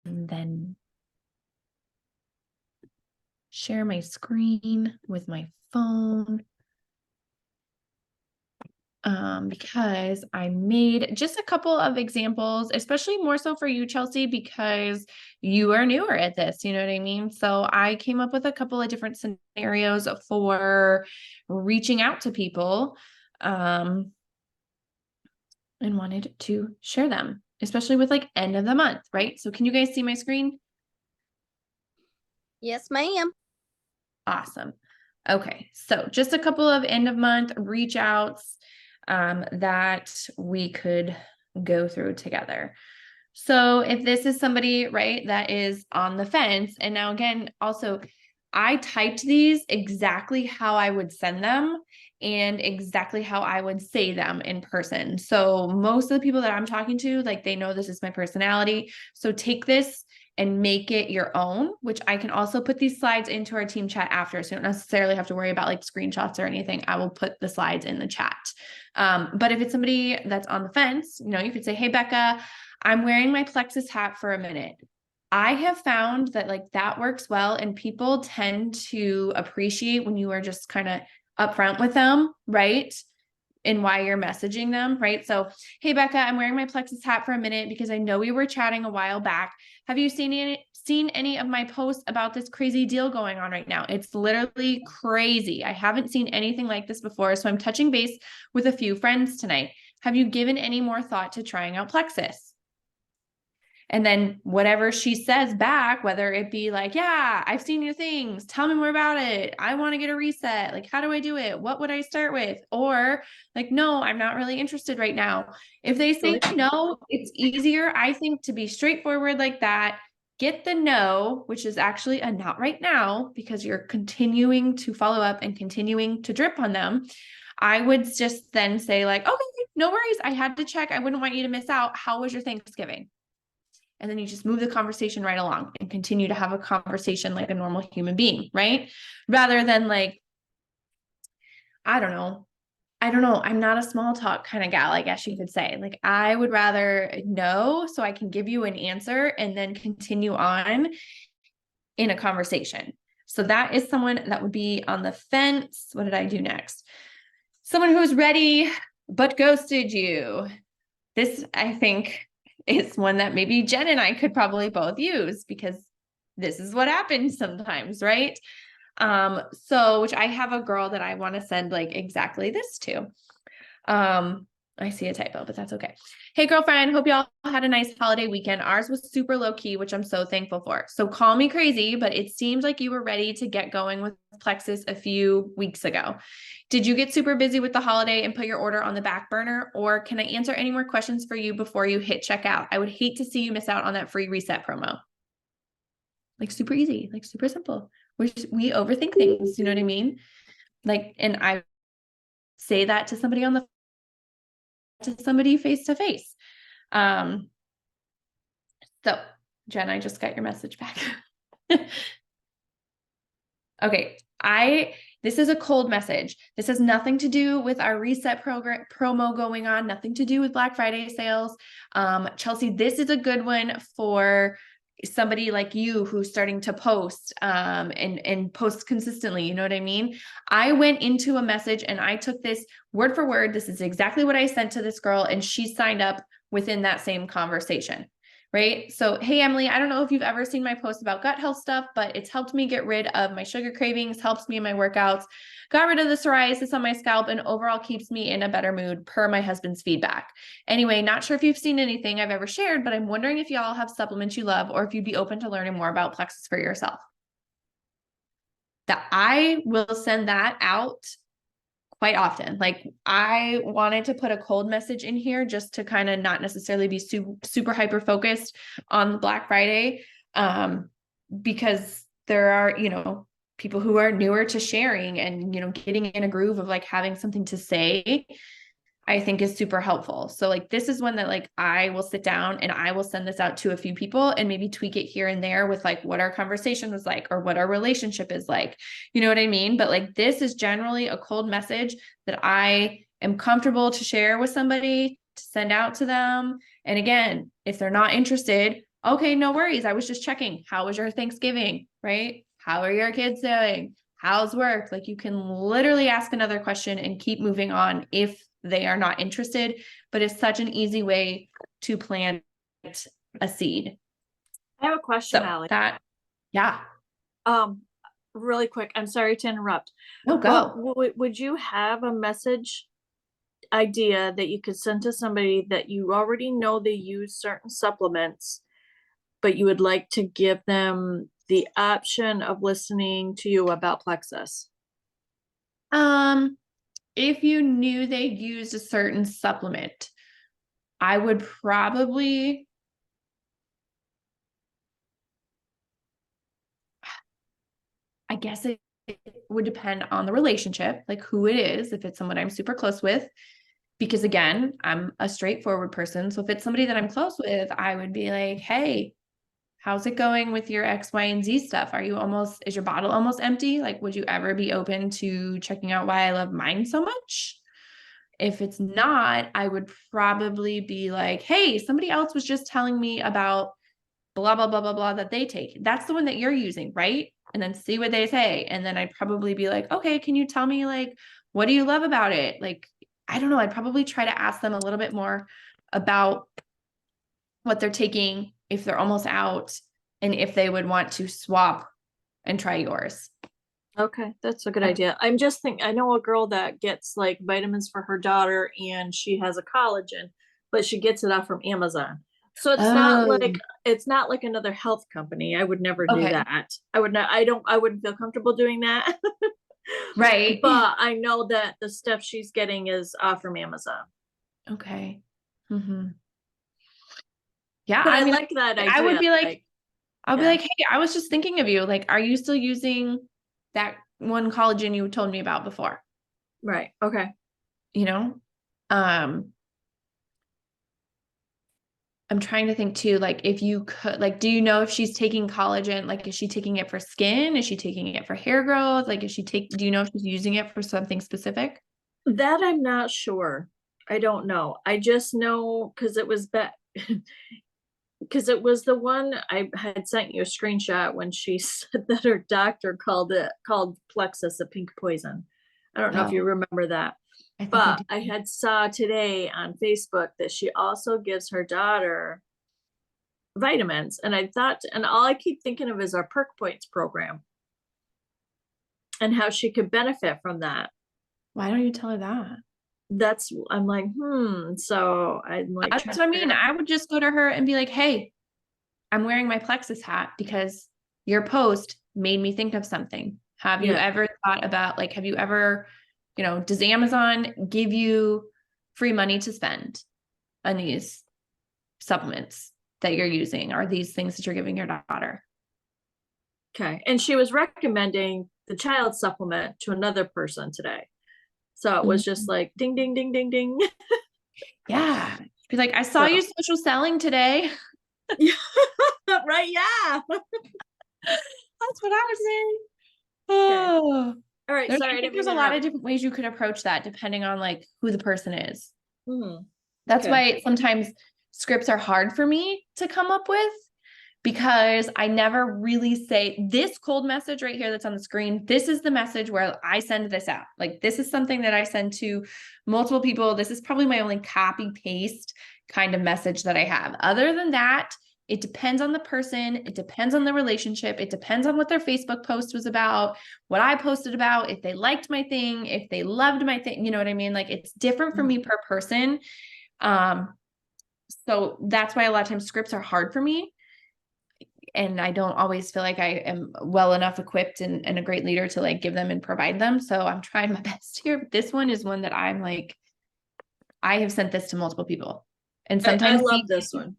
then share my screen with my phone. Because I made just a couple of examples, especially more so for you, Chelsea, because you are newer at this, you know what I mean? So I came up with a couple of different scenarios for reaching out to people, and wanted to share them, especially with like end of the month, right? So can you guys see my screen? Yes, ma'am. Awesome. Okay, so just a couple of end of month reach outs that we could go through together. So if this is somebody, right, that is on the fence, and now again, also, I typed these exactly how I would send them and exactly how I would say them in person. So most of the people that I'm talking to, like they know this is my personality. So take this and make it your own, which I can also put these slides into our team chat after. So you don't necessarily have to worry about like screenshots or anything. I will put the slides in the chat. But if it's somebody that's on the fence, you know, you could say, hey, Becca, I'm wearing my plexus hat for a minute. I have found that like that works well, and people tend to appreciate when you are just kind of upfront with them, right? And why you're messaging them, right? So, hey, Becca, I'm wearing my plexus hat for a minute because I know we were chatting a while back. Have you seen any of my posts about this crazy deal going on right now? It's literally crazy. I haven't seen anything like this before. So I'm touching base with a few friends tonight. Have you given any more thought to trying out plexus? And then whatever she says back, whether it be like, yeah, I've seen your things, tell me more about it, I want to get a reset, like, how do I do it, what would I start with? Or like, no, I'm not really interested right now. If they say no, it's easier, I think, to be straightforward like that, get the no, which is actually a not right now, because you're continuing to follow up and continuing to drip on them. I would just then say like, okay, no worries, I had to check, I wouldn't want you to miss out, how was your Thanksgiving? And then you just move the conversation right along and continue to have a conversation like a normal human being, right? Rather than like, I don't know. I'm not a small talk kind of gal, I guess you could say. Like, I would rather know so I can give you an answer and then continue on in a conversation. So that is someone that would be on the fence. What did I do next? Someone who's ready but ghosted you. This, I think, is one that maybe Jen and I could probably both use, because this is what happens sometimes, right? So which I have a girl that I want to send like exactly this to. I see a typo, but that's okay. Hey, girlfriend, hope y'all had a nice holiday weekend. Ours was super low key, which I'm so thankful for. So call me crazy, but it seems like you were ready to get going with Plexus a few weeks ago. Did you get super busy with the holiday and put your order on the back burner? Or can I answer any more questions for you before you hit checkout? I would hate to see you miss out on that free reset promo. Like super easy, like super simple. We overthink things, you know what I mean? Like, and I say that to somebody face to face. So Jen, I just got your message back. Okay, this is a cold message. This has nothing to do with our reset promo going on, nothing to do with Black Friday sales. Chelsea, this is a good one for somebody like you who's starting to post and post consistently. You know what I mean? I went into a message and I took this word for word. This is exactly what I sent to this girl, and she signed up within that same conversation. Right? So, hey, Emily, I don't know if you've ever seen my post about gut health stuff, but it's helped me get rid of my sugar cravings, helps me in my workouts, got rid of the psoriasis on my scalp, and overall keeps me in a better mood per my husband's feedback. Anyway, not sure if you've seen anything I've ever shared, but I'm wondering if y'all have supplements you love, or if you'd be open to learning more about Plexus for yourself. That I will send that out quite often. Like, I wanted to put a cold message in here just to kind of not necessarily be super hyper focused on Black Friday, because there are, you know, people who are newer to sharing and, you know, getting in a groove of like having something to say, I think is super helpful. So like, this is one that like, I will sit down and I will send this out to a few people and maybe tweak it here and there with like what our conversation was like or what our relationship is like, you know what I mean? But like, this is generally a cold message that I am comfortable to share with somebody, to send out to them. And again, if they're not interested, Okay, no worries. I was just checking. How was your Thanksgiving? Right? How are your kids doing? How's work? Like you can literally ask another question and keep moving on if they are not interested. But it's such an easy way to plant a seed. I have a question, So Allie. that, yeah, Um, really quick, I'm sorry to interrupt, no but go. would you have a message idea that you could send to somebody that you already know they use certain supplements, but you would like to give them the option of listening to you about Plexus? Um, if you knew they used a certain supplement, I would probably, I guess it would depend on the relationship, like who it is, if it's someone I'm super close with. Because again, I'm a straightforward person. So if it's somebody that I'm close with, I would be like, hey, how's it going with your X, Y, and Z stuff? Is your bottle almost empty? Like, would you ever be open to checking out why I love mine so much? If it's not, I would probably be like, hey, somebody else was just telling me about blah, blah, blah, blah, blah that they take. That's the one that you're using, right? And then see what they say. And then I'd probably be like, okay, can you tell me like, what do you love about it? Like, I don't know. I'd probably try to ask them a little bit more about what they're taking, if they're almost out, and if they would want to swap and try yours. Okay, that's a good idea. I'm just thinking, I know a girl that gets like vitamins for her daughter and she has a collagen, but she gets it out from Amazon. So Oh, it's not like another health company. I would never do okay. that. I would not, I don't, I wouldn't feel comfortable doing that. Right. But I know that the stuff she's getting is from Amazon. Okay. Mm-hmm. Yeah. But I I mean, like that I would idea. be like, Like, I'll be yeah, like, hey, I was just thinking of you. Like, are you still using that one collagen you told me about before? right. Okay. You know? Um, I'm trying to think too, like if you could, like, do you know if she's taking collagen? Like, is she taking it for skin? Is she taking it for hair growth? Like, do you know if she's using it for something specific? That I'm not sure. I don't know. I just know because it was because it was the one I had sent you a screenshot when she said that her doctor called plexus a pink poison. I don't know if you Oh, remember that, I think I but do. I had saw today on Facebook that she also gives her daughter vitamins, and I thought, and all I keep thinking of is our Perk Points program and how she could benefit from that. Why don't you tell her that? That's I'm like, so I'm like That's trying what I to figure mean. out. I would just go to her and be like, hey, I'm wearing my plexus hat because your post made me think of something. Have you Yeah. ever thought about like, have you ever, does Amazon give you free money to spend on these supplements that you're using or these things that you're giving your daughter? Okay. And she was recommending the child supplement to another person today. So it was just Mhm. like ding, ding, ding, ding, ding. Yeah. Be like, I saw you So, social selling today. yeah, right. Yeah. That's what I was saying. Okay. Oh, All right. I Sorry, I think didn't there's mean to a lot of interrupt. different ways you could approach that depending on like who the person is. That's Okay. why sometimes scripts are hard for me to come up with because I never really say this cold message right here that's on the screen. This is the message where I send this out. Like this is something that I send to multiple people. This is probably my only copy paste kind of message that I have. Other than that, it depends on the person. It depends on the relationship. It depends on what their Facebook post was about, what I posted about, if they liked my thing, if they loved my thing. You know what I mean? Like it's different for me Mhm. per person. Um, so that's why a lot of times scripts are hard for me. And I don't always feel like I am well enough equipped and a great leader to like give them and provide them. So I'm trying my best here. But this one is one that I'm like, I have sent this to multiple people. And I love this one.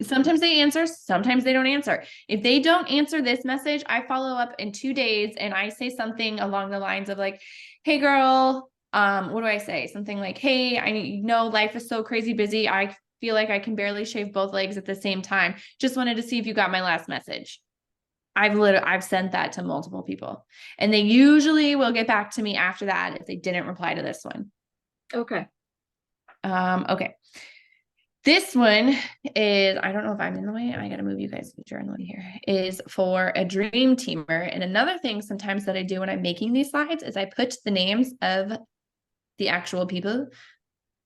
sometimes they answer, sometimes they don't answer. If they don't answer this message, I follow up in 2 days and I say something along the lines of like, hey girl, what do I say? Something like, hey, I know life is so crazy busy. I feel like I can barely shave both legs at the same time. Just wanted to see if you got my last message. I've sent that to multiple people and they usually will get back to me after that if they didn't reply to this one. Okay. Okay. This one is, I don't know if I'm in the way. I got to move you guys, you're in the way here, is for a dream teamer. And another thing sometimes that I do when I'm making these slides is I put the names of the actual people.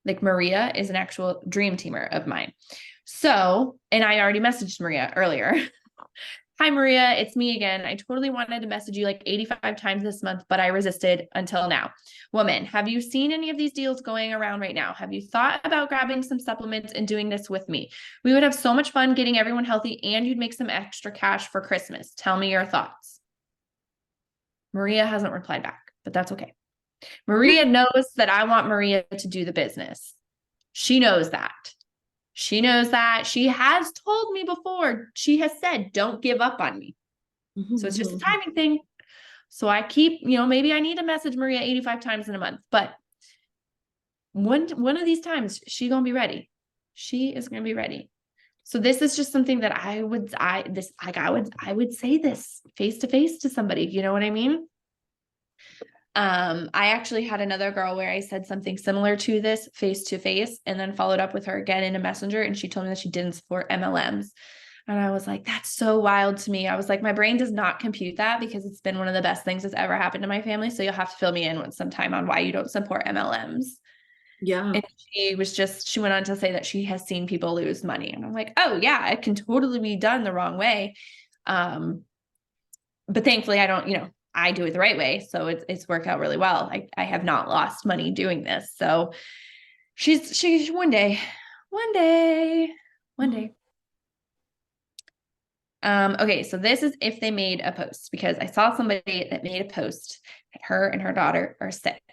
Like Maria is an actual dream teamer of mine. So, and I already messaged Maria earlier. Hi, Maria, it's me again. I totally wanted to message you like 85 times this month, but I resisted until now. Woman, have you seen any of these deals going around right now? Have you thought about grabbing some supplements and doing this with me? We would have so much fun getting everyone healthy and you'd make some extra cash for Christmas. Tell me your thoughts. Maria hasn't replied back, but that's okay. Maria knows that I want Maria to do the business. She knows that. She knows that. She has told me before. She has said, don't give up on me. So it's just a timing thing. So I keep, maybe I need to message Maria 85 times in a month, but one of these times she gonna be ready. She is gonna be ready. So this is just something that I would say this face to face to somebody. You know what I mean? I actually had another girl where I said something similar to this face to face and then followed up with her again in a messenger. And she told me that she didn't support MLMs. And I was like, that's so wild to me. I was like, my brain does not compute that because it's been one of the best things that's ever happened to my family. So you'll have to fill me in with some time on why you don't support MLMs. Yeah. And she went on to say that she has seen people lose money. And I'm like, oh yeah, it can totally be done the wrong way. But thankfully I don't, I do it the right way. So it's worked out really well. I have not lost money doing this. So she's one day. Okay, so this is if they made a post because I saw somebody that made a post that her and her daughter are sick.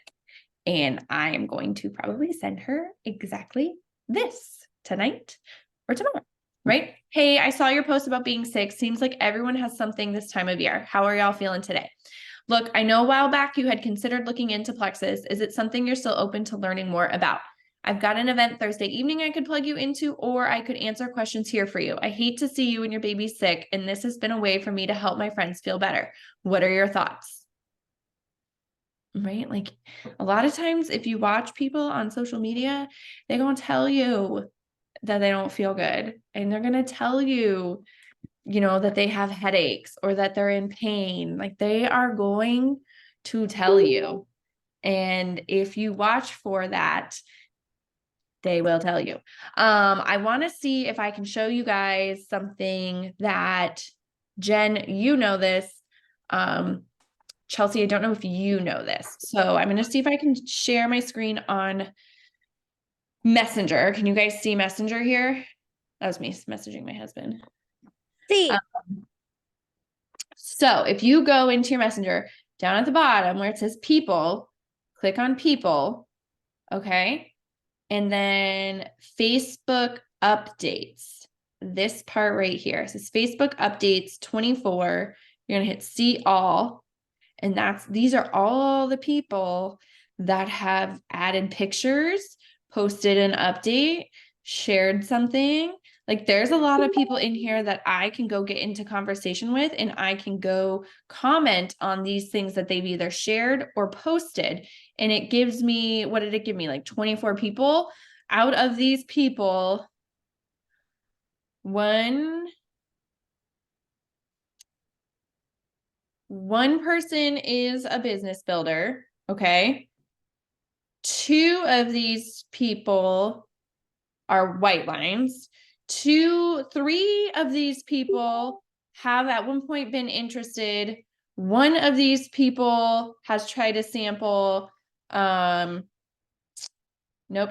And I am going to probably send her exactly this tonight or tomorrow, right? Hey, I saw your post about being sick. Seems like everyone has something this time of year. How are y'all feeling today? Look, I know a while back you had considered looking into plexus. Is it something you're still open to learning more about? I've got an event Thursday evening I could plug you into, or I could answer questions here for you. I hate to see you and your baby sick, and this has been a way for me to help my friends feel better. What are your thoughts? Right? Like a lot of times, if you watch people on social media, they're going to tell you that they don't feel good, and they're going to tell you, that they have headaches or that they're in pain. Like they are going to tell you. And if you watch for that, they will tell you. I want to see if I can show you guys something that Jen, this. Chelsea, I don't know if you know this. So I'm going to see if I can share my screen on Messenger. Can you guys see Messenger here? That was me messaging my husband. See. So if you go into your Messenger down at the bottom where it says people, click on people. Okay. And then Facebook updates. This part right here. It says Facebook updates 24. You're going to hit see all. And these are all the people that have added pictures, posted an update, shared something. Like there's a lot of people in here that I can go get into conversation with, and I can go comment on these things that they've either shared or posted. And it gives me, what did it give me? Like 24 people. Out of these people, one person is a business builder. Okay. 2 of these people are white lines. 3 of these people have at one point been interested. 1 of these people has tried a sample. Nope,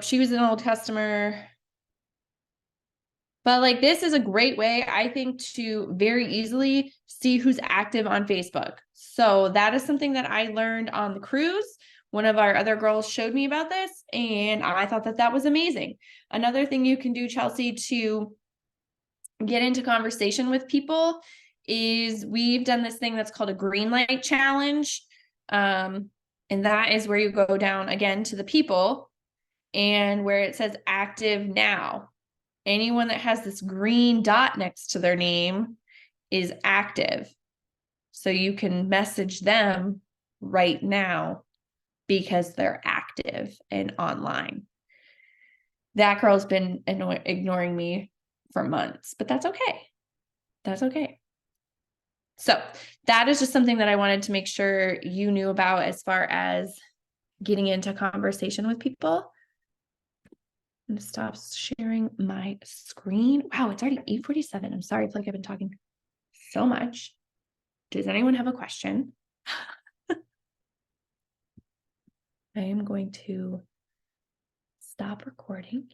she was an old customer. But like this is a great way, I think, to very easily see who's active on Facebook. So that is something that I learned on the cruise. One of our other girls showed me about this, and I thought that was amazing. Another thing you can do, Chelsea, to get into conversation with people is we've done this thing that's called a green light challenge. And that is where you go down again to the people and where it says active now. Anyone that has this green dot next to their name is active. So you can message them right now because they're active and online. that girl's been ignoring me for months, but that's okay. That's okay. So that is just something that I wanted to make sure you knew about as far as getting into conversation with people. I'm gonna stop sharing my screen. Wow, it's already 8:47. I'm sorry, I feel like I've been talking so much. Does anyone have a question? I am going to stop recording.